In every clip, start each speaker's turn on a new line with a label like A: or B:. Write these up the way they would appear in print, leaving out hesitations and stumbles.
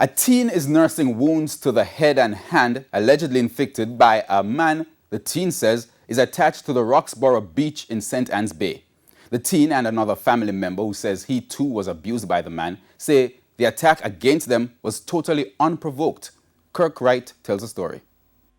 A: A teen is nursing wounds to the head and hand, allegedly inflicted by a man the teen says is attached to the Roxborough beach in St. Anne's Bay. The teen and another family member who says he too was abused by the man say the attack against them was totally unprovoked. Kirk Wright tells the story.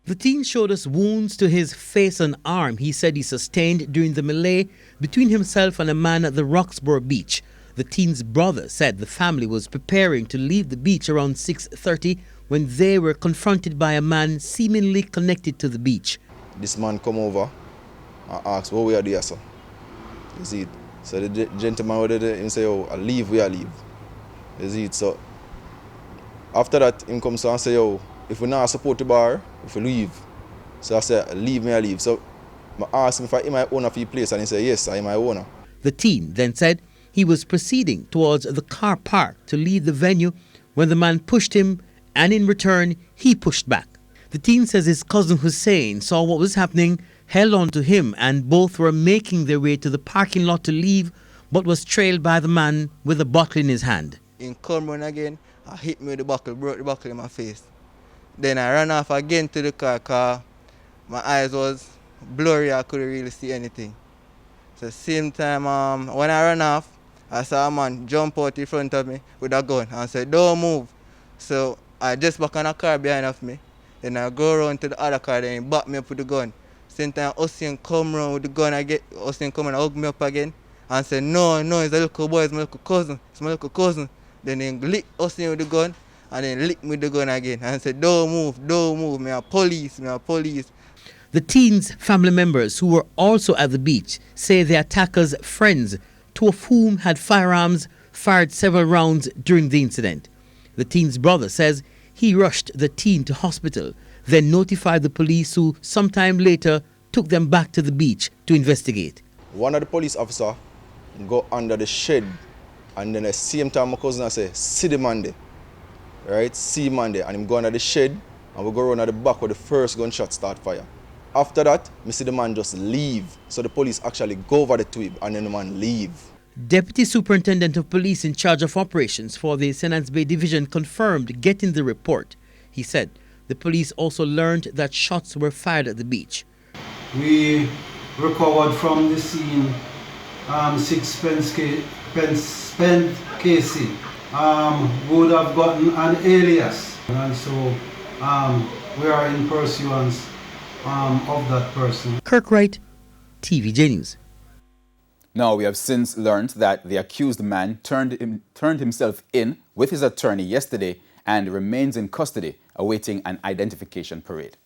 B: The teen showed us wounds to his face and arm he said he sustained during the melee between himself and a man at the Roxborough beach. The teen's brother said the family was preparing to leave the beach around 6:30 when they were confronted by a man seemingly connected to the beach.
C: This man come over and asked, what we are there, sir? You see it? So the gentleman over there, he say, oh, I leave, we are leave. You see it? So after that, him comes and say, oh, if we not support the bar, if we leave. So I said, leave me, I leave. So I asked him if I am my owner for the place, and he said, yes, I am my owner.
B: The teen then said he was proceeding towards the car park to leave the venue when the man pushed him, and in return, he pushed back. The teen says his cousin Hussein saw what was happening, held on to him, and both were making their way to the parking lot to leave, but was trailed by the man with a bottle in his hand.
D: In come run again, I hit me with the buckle, broke the buckle in my face. Then I ran off again to the car because my eyes was blurry, I couldn't really see anything. So same time, when I ran off, I saw a man jump out in front of me with a gun and said, don't move. So I just back on a car behind of me. Then I go around to the other car, then he back me up with the gun. Same time, Hussein come around with the gun again. Hussein come and hug me up again and said, no, it's a little boy, it's my little cousin, it's my little cousin. Then he lick Hussein with the gun and then lick me with the gun again and said, don't move, me a police.
B: The teen's family members who were also at the beach say the attackers' friends, two of whom had firearms, fired several rounds during the incident. The teen's brother says he rushed the teen to hospital, then notified the police who sometime later took them back to the beach to investigate.
C: One of the police officers go under the shed, and then at the same time my cousin say, see the man there. Right, see man there. And him go under the shed, and we go around at the back where the first gunshot start fire. After that, me see the man just leave. So the police actually go over the twib and then the man leave.
B: Deputy Superintendent of Police in charge of operations for the St. Anne's Bay Division confirmed getting the report. He said the police also learned that shots were fired at the beach.
E: We recovered from the scene 6 pence casing. Would have gotten an alias, and so we are in pursuance of that person.
B: Kirk Wright, TVJ News.
A: Now, we have since learned that the accused man turned himself in with his attorney yesterday and remains in custody awaiting an identification parade.